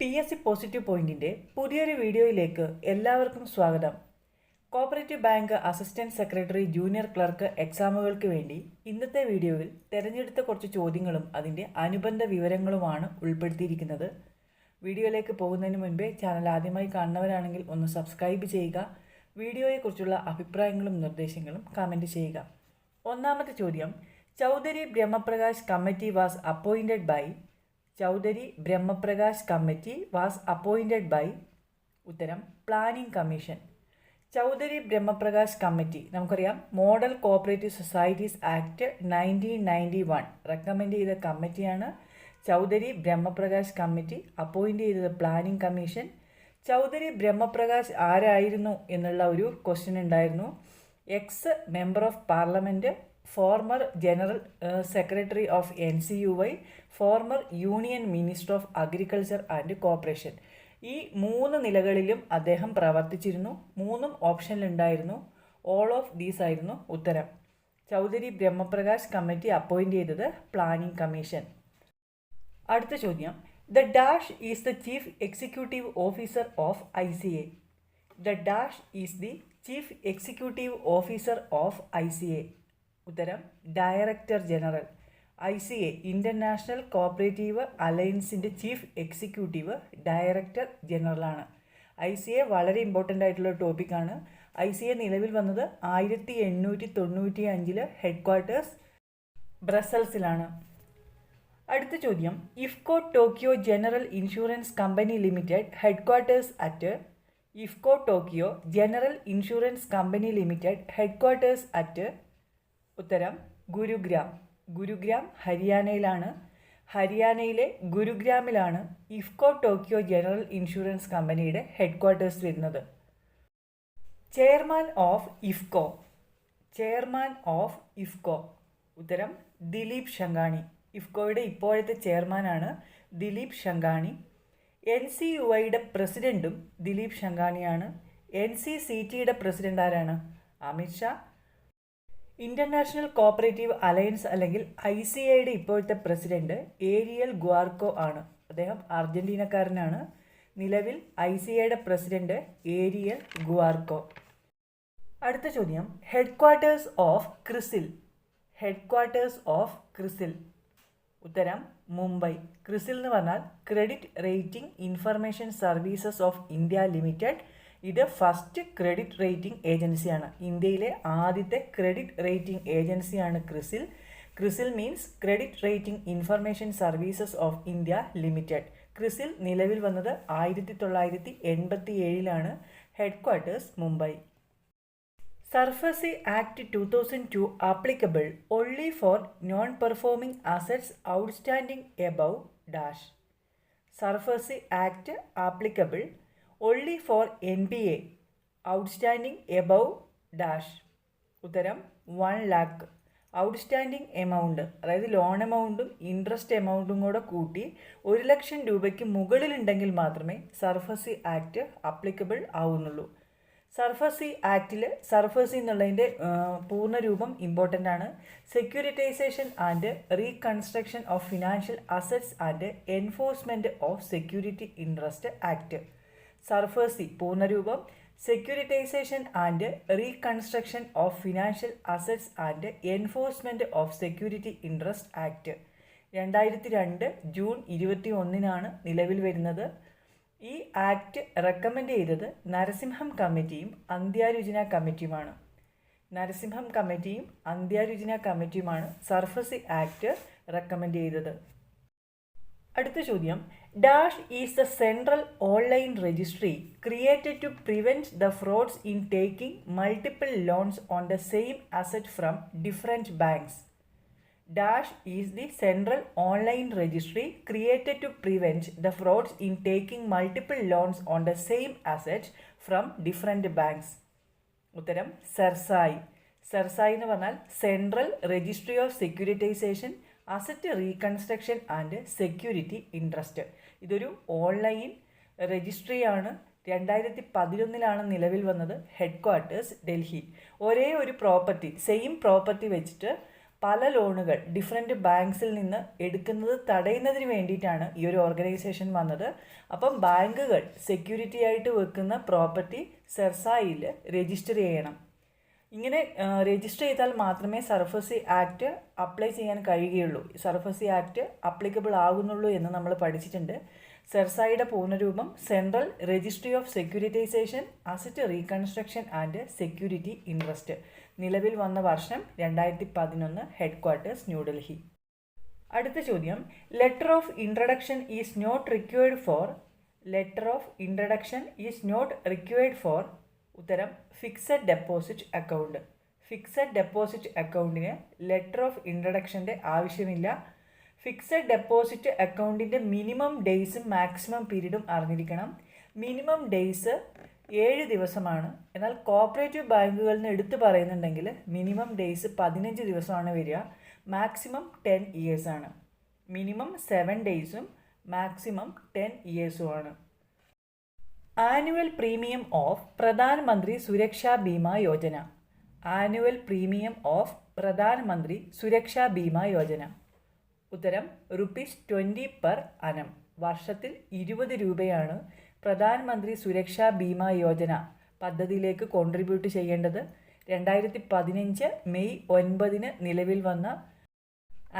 TSC positive പോയിന്റിൻ്റെ പുതിയൊരു വീഡിയോയിലേക്ക് എല്ലാവർക്കും സ്വാഗതം. Cooperative bank assistant secretary junior clerk എക്സാമുകൾക്ക് വേണ്ടി ഇന്നത്തെ വീഡിയോയിൽ തിരഞ്ഞെടുത്ത കുറച്ച് ചോദ്യങ്ങളും അതിൻ്റെ അനുബന്ധ വിവരങ്ങളുമാണ് ഉൾപ്പെടുത്തിയിരിക്കുന്നത്. വീഡിയോയിലേക്ക് പോകുന്നതിന് മുൻപേ ചാനൽ ആദ്യമായി കാണുന്നവരാണെങ്കിൽ ഒന്ന് സബ്സ്ക്രൈബ് ചെയ്യുക. വീഡിയോയെക്കുറിച്ചുള്ള അഭിപ്രായങ്ങളും നിർദ്ദേശങ്ങളും കമൻറ്റ് ചെയ്യുക. ഒന്നാമത്തെ ചോദ്യം, Chaudhary Brahm Prakash committee was appointed by. Chaudhary Brahm Prakash committee was appointed by. ഉത്തരം planning commission. Chaudhary Brahm Prakash committee നമുക്കറിയാം, model cooperative societies act 1991 recommend ചെയ്ത കമ്മിറ്റിയാണ്. ചൗധരി ബ്രഹ്മപ്രകാശ് കമ്മിറ്റി അപ്പോയിൻ്റ് ചെയ്തത് പ്ലാനിംഗ് കമ്മീഷൻ. ചൗധരി ബ്രഹ്മപ്രകാശ് ആരായിരുന്നു എന്നുള്ള ഒരു ക്വസ്റ്റ്യൻ ഉണ്ടായിരുന്നു. Ex member of parliament, former general secretary of NCUI, former union minister of agriculture and corporation. ഈ 3 നിലകളിലും അദ്ദേഹം പ്രവർത്തിച്ചിരുന്നു. 3 ഓപ്ഷനിലുണ്ടായിരുന്നു. ഓൾ ഓഫ് ദീസ് ആയിരുന്നു ഉത്തരം. ചൗധരി ബ്രഹ്മപ്രകാശ് കമ്മിറ്റി അപ്പോയിൻ്റ് ചെയ്തത് പ്ലാനിംഗ് കമ്മീഷൻ. അടുത്ത ചോദ്യം, the dash is the chief executive officer of ICA. The dash is the chief executive officer of ICA. ഉത്തരം director general. ICA international cooperative അലയൻസിൻ്റെ ചീഫ് എക്സിക്യൂട്ടീവ് ഡയറക്ടർ ജനറലാണ്. ICA വളരെ important ആയിട്ടുള്ള ടോപ്പിക്കാണ്. ICA നിലവിൽ വന്നത് 1895 ഹെഡ്ക്വാർട്ടേഴ്സ് ബ്രസൽസിലാണ്. അടുത്ത ചോദ്യം, IFFCO Tokyo general insurance company limited headquarters at. IFFCO Tokyo general insurance company limited headquarters at. ഉത്തരം ഗുരുഗ്രാം. ഗുരുഗ്രാം ഹരിയാനയിലാണ്. ഹരിയാനയിലെ ഗുരുഗ്രാമിലാണ് ഇഫ്കോ ടോക്കിയോ ജനറൽ ഇൻഷുറൻസ് കമ്പനിയുടെ ഹെഡ്ക്വാർട്ടേഴ്സ് വരുന്നത്. Chairman of IFFCO. Chairman of IFFCO. ഉത്തരം ദിലീപ് ശങ്കാണി. ഇഫ്കോയുടെ ഇപ്പോഴത്തെ ചെയർമാനാണ് ദിലീപ് ശങ്കാണി. NCUIയുടെ പ്രസിഡൻറ്റും ദിലീപ് ശങ്കാണിയാണ്. NCCTയുടെ പ്രസിഡന്റ് ആരാണ്? അമിത്ഷാ. ഇൻ്റർനാഷണൽ കോഓപ്പറേറ്റീവ് അലയൻസ് അല്ലെങ്കിൽ ICAയുടെ ഇപ്പോഴത്തെ പ്രസിഡന്റ് ഏരിയൽ ഗ്വാർക്കോ ആണ്. അദ്ദേഹം അർജൻറ്റീനക്കാരനാണ്. നിലവിൽ ICAയുടെ പ്രസിഡന്റ് ഏരിയൽ ഗ്വാർക്കോ. അടുത്ത ചോദ്യം, headquarters of CRISIL. Headquarters of CRISIL. ഉത്തരം മുംബൈ. ക്രിസിൽ എന്ന് പറഞ്ഞാൽ credit rating information services of India limited. ഇത് ഫസ്റ്റ് ക്രെഡിറ്റ് റേറ്റിംഗ് ഏജൻസിയാണ്. ഇന്ത്യയിലെ ആദ്യത്തെ ക്രെഡിറ്റ് റേറ്റിംഗ് ഏജൻസിയാണ് CRISIL. CRISIL means credit rating information services of India limited. CRISIL നിലവിൽ വന്നത് 1987 headquarters Mumbai. SARFAESI act 2002 applicable only for non performing assets outstanding above dash. SARFAESI act applicable only for NPA outstanding above dash. ഉത്തരം 1 lakh. Outstanding amount, അതായത് loan എമൗണ്ടും interest എമൗണ്ടും കൂടെ കൂട്ടി 1 ലക്ഷം രൂപയ്ക്ക് മുകളിലുണ്ടെങ്കിൽ മാത്രമേ സർഫസി act applicable ആവുന്നുള്ളൂ. സർഫസി ആക്റ്റിൽ സർഫസി എന്നുള്ളതിൻ്റെ പൂർണ്ണരൂപം ഇമ്പോർട്ടൻ്റ് ആണ്. Securitisation and reconstruction of financial assets and enforcement of security interest act. SARFAESI പൂർണ്ണരൂപം securitisation and reconstruction of financial assets and enforcement of security interest act 2002 June 21 നിലവിൽ വരുന്നത്. ഈ ആക്ട് റെക്കമെൻഡ് ചെയ്തത് നരസിംഹം കമ്മിറ്റിയും അന്ത്യാരുചന കമ്മിറ്റിയുമാണ്. നരസിംഹം കമ്മിറ്റിയും അന്ത്യാരുചന കമ്മിറ്റിയുമാണ് സർഫസി ആക്ട് റെക്കമെൻഡ് ചെയ്തത്. അടുത്ത ചോദ്യം, dash is the central online registry created to prevent the frauds in taking multiple loans on the same asset from different banks. Dash is the central online registry created to prevent the frauds in taking multiple loans on the same asset from different banks. ഉത്തരം സെർസായി. സെർസായി എന്ന് പറഞ്ഞാൽ central registry of securitisation, asset reconstruction and security interest. ഇതൊരു online രജിസ്ട്രിയാണ്. 2011 നിലവിൽ വന്നത്. Headquarters Delhi. ഒരേ ഒരു property, same property വെച്ചിട്ട് പല ലോണുകൾ ഡിഫറെൻറ്റ് ബാങ്ക്സിൽ നിന്ന് എടുക്കുന്നത് തടയുന്നതിന് വേണ്ടിയിട്ടാണ് ഈ ഒരു ഓർഗനൈസേഷൻ വന്നത്. അപ്പം ബാങ്കുകൾ സെക്യൂരിറ്റി ആയിട്ട് വെക്കുന്ന പ്രോപ്പർട്ടി സെർസായിൽ രജിസ്റ്റർ ചെയ്യണം. ഇങ്ങനെ രജിസ്റ്റർ ചെയ്താൽ മാത്രമേ സർഫസി ആക്ട് അപ്ലൈ ചെയ്യാൻ കഴിയുകയുള്ളൂ, സർഫസി ആക്ട് അപ്ലിക്കബിൾ ആകുന്നുള്ളൂ എന്ന് നമ്മൾ പഠിച്ചിട്ടുണ്ട്. സെർസായുടെ പൂർണ്ണരൂപം central registry of securitisation, asset reconstruction and security interest. നിലവിൽ വന്ന വർഷം 2011, ഹെഡ് ക്വാർട്ടേഴ്സ് ന്യൂഡൽഹി. അടുത്ത ചോദ്യം, letter of introduction is not required for. Letter of introduction is not required for. ഉത്തരം fixed deposit account. Fixed deposit അക്കൗണ്ടിന് ലെറ്റർ ഓഫ് ഇൻട്രഡക്ഷൻ്റെ ആവശ്യമില്ല. Fixed deposit അക്കൗണ്ടിൻ്റെ മിനിമം ഡേയ്സും മാക്സിമം പീരീഡും അറിഞ്ഞിരിക്കണം. മിനിമം ഡേയ്സ് 7 ദിവസമാണ്. എന്നാൽ കോപ്പറേറ്റീവ് ബാങ്കുകളിൽ നിന്ന് എടുത്തു പറയുന്നുണ്ടെങ്കിൽ മിനിമം ഡേയ്സ് 15 ദിവസമാണ് വരിക. മാക്സിമം 10 ഇയേഴ്സ് ആണ്. മിനിമം 7 ഡേയ്സും മാക്സിമം 10 ഇയേഴ്സുമാണ്. Annual premium of Pradhan Mantri Suraksha Bima Yojana. Annual premium of Pradhan Mantri Suraksha Bima Yojana. ഉത്തരം ₹20 പെർ അനം. വർഷത്തിൽ 20 രൂപയാണ് പ്രധാൻ മന്ത്രി സുരക്ഷാ ബീമ യോജന പദ്ധതിയിലേക്ക് കോൺട്രിബ്യൂട്ട് ചെയ്യേണ്ടത്. 2015 മെയ് 9 നിലവിൽ വന്ന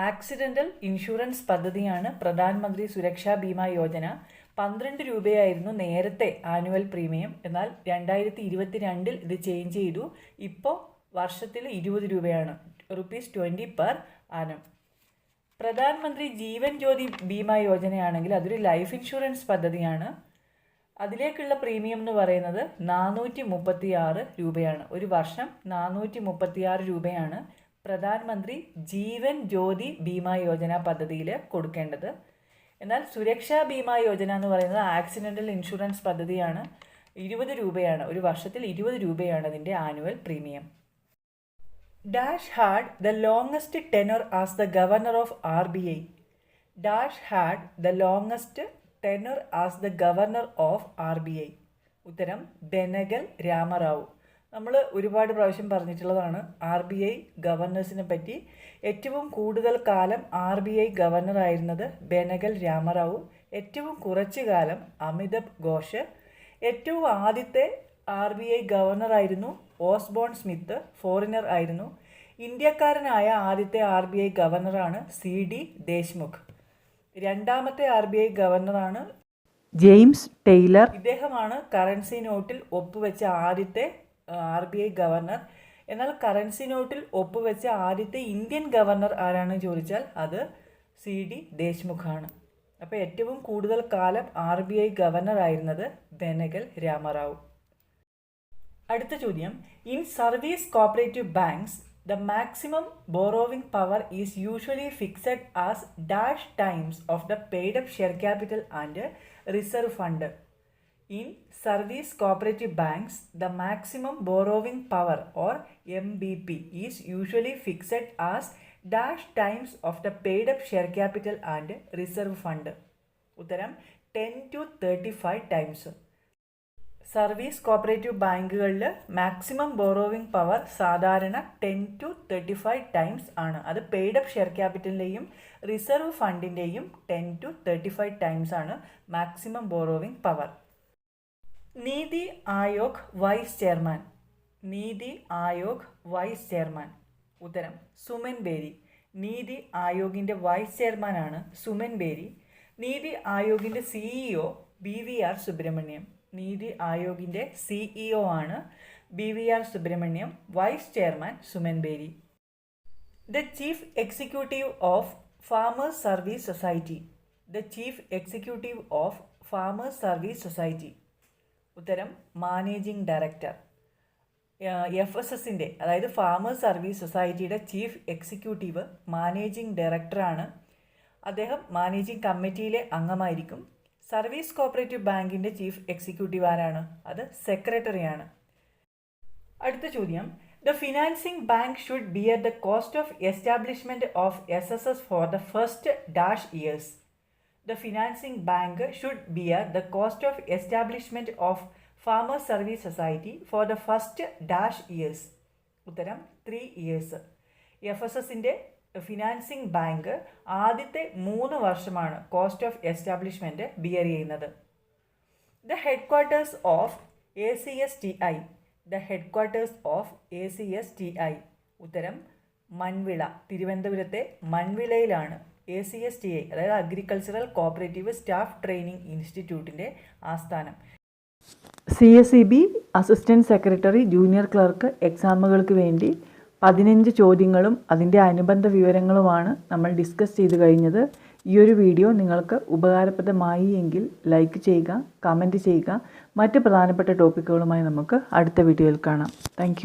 ആക്സിഡൻ്റൽ ഇൻഷുറൻസ് പദ്ധതിയാണ് പ്രധാൻ മന്ത്രി സുരക്ഷാ ബീമ യോജന. 12 രൂപയായിരുന്നു നേരത്തെ ആനുവൽ പ്രീമിയം. എന്നാൽ 2022 ഇത് ചേഞ്ച് ചെയ്തു. ഇപ്പോൾ വർഷത്തിൽ 20 രൂപയാണ്, ₹20 പെർ ആനം. പ്രധാനമന്ത്രി ജീവൻ ജ്യോതി ബീമ യോജനയാണെങ്കിൽ അതൊരു ലൈഫ് ഇൻഷുറൻസ് പദ്ധതിയാണ്. അതിലേക്കുള്ള പ്രീമിയം എന്ന് പറയുന്നത് 436 രൂപയാണ്. ഒരു വർഷം 436 രൂപയാണ് പ്രധാനമന്ത്രി ജീവൻ ജ്യോതി ബീമ യോജന പദ്ധതിയിൽ കൊടുക്കേണ്ടത്. എന്നാൽ സുരക്ഷാ ബീമ യോജന എന്ന് പറയുന്നത് ആക്സിഡൻ്റൽ ഇൻഷുറൻസ് പദ്ധതിയാണ്. 20 രൂപയാണ്, ഒരു വർഷത്തിൽ 20 രൂപയാണ് അതിൻ്റെ annual premium. Dash had the longest tenor as the governor of RBI. Dash had the longest tenor as the governor of RBI. ഉത്തരം ബെനഗൽ രാമറാവു. നമ്മൾ ഒരുപാട് പ്രാവശ്യം പറഞ്ഞിട്ടുള്ളതാണ് RBI ഗവർണേഴ്സിനെ പറ്റി. ഏറ്റവും കൂടുതൽ കാലം RBI ഗവർണർ ആയിരുന്നത് ബെനഗൽ രാമറാവു. ഏറ്റവും കുറച്ചു കാലം അമിതാഭ് ഘോഷ്. ഏറ്റവും ആദ്യത്തെ RBI ഗവർണർ ആയിരുന്നു ഓസ്ബോൺ സ്മിത്ത്, ഫോറിനർ ആയിരുന്നു. ഇന്ത്യക്കാരനായ ആദ്യത്തെ RBI ഗവർണറാണ് CD ദേശ്മുഖ്. രണ്ടാമത്തെ RBI ഗവർണറാണ് ജെയിംസ് ടെയ്ലർ. ഇദ്ദേഹമാണ് കറൻസി നോട്ടിൽ ഒപ്പുവെച്ച ആദ്യത്തെ RBI ഗവർണർ. എന്നാൽ കറൻസി നോട്ടിൽ ഒപ്പുവെച്ച ആദ്യത്തെ ഇന്ത്യൻ ഗവർണർ ആരാണെന്ന് ചോദിച്ചാൽ അത് CD ദേശ്മുഖാണ്. അപ്പോൾ ഏറ്റവും കൂടുതൽ കാലം RBI ഗവർണർ ആയിരുന്നത് ബെനഗൽ രാമറാവു. അടുത്ത ചോദ്യം, in service cooperative banks the maximum borrowing power is usually fixed as dash times of the paid up share capital and reserve fund. In service cooperative banks, the maximum borrowing power or MBP is usually fixed as dash times of the paid up share capital and reserve fund. ഉത്തരം 10 to 35 times. Service cooperative ബാങ്കുകളിൽ maximum borrowing power സാധാരണ 10 to 35 times ആണ്. അത് paid up share ക്യാപിറ്റലിൻ്റെയും reserve ഫണ്ടിൻ്റെയും 10 to 35 times ആണ് maximum borrowing power. NITI Aayog vice chairman. നീതി Aayog vice chairman. ഉത്തരം സുമൻ ബേരി. നീതി ആയോഗിൻ്റെ വൈസ് ചെയർമാനാണ് സുമൻ ബേരി. നീതി ആയോഗിൻ്റെ CEO BVR സുബ്രഹ്മണ്യം. നീതി ആയോഗിൻ്റെ CEO ആണ് BVR Subrahmanyam. Vice chairman Suman Bery. The chief executive of farmers service society. The chief executive of farmers service society. ഉത്തരം മാനേജിംഗ് ഡയറക്ടർ. FSSൻ്റെ അതായത് ഫാമേഴ്സ് സർവീസ് സൊസൈറ്റിയുടെ ചീഫ് എക്സിക്യൂട്ടീവ് മാനേജിംഗ് ഡയറക്ടറാണ്. അദ്ദേഹം മാനേജിംഗ് കമ്മിറ്റിയിലെ അംഗമായിരിക്കും. സർവീസ് കോപ്പറേറ്റീവ് ബാങ്കിൻ്റെ ചീഫ് എക്സിക്യൂട്ടീവ് ആരാണ്? അത് സെക്രട്ടറിയാണ്. അടുത്ത ചോദ്യം, the financing bank should bear the cost of establishment of SSS for the first dash years. The financing bank should bear the cost of establishment of Farmer Service Society for the first dash years. ഉത്തരം 3 years. FSSൻ്റെ financing bank ആദ്യത്തെ 3 വർഷമാണ് cost of establishment beer ചെയ്യുന്നത്. The headquarters of ACSTI. The headquarters of ACSTI. ഉത്തരം മൺവിള. തിരുവനന്തപുരത്തെ മൺവിളയിലാണ് ACSTI, അതായത് agricultural cooperative staff training ഇൻസ്റ്റിറ്റ്യൂട്ടിൻ്റെ ആസ്ഥാനം. CSEB assistant secretary junior clerk എക്സാമുകൾക്ക് വേണ്ടി 15 ചോദ്യങ്ങളും അതിൻ്റെ അനുബന്ധ വിവരങ്ങളുമാണ് നമ്മൾ ഡിസ്കസ് ചെയ്ത് കഴിഞ്ഞത്. ഈ ഒരു വീഡിയോ നിങ്ങൾക്ക് ഉപകാരപ്രദമായി എങ്കിൽ ലൈക്ക് ചെയ്യുക, കമൻറ്റ് ചെയ്യുക. മറ്റ് പ്രധാനപ്പെട്ട ടോപ്പിക്കുകളുമായി നമുക്ക് അടുത്ത വീഡിയോയിൽ കാണാം. താങ്ക്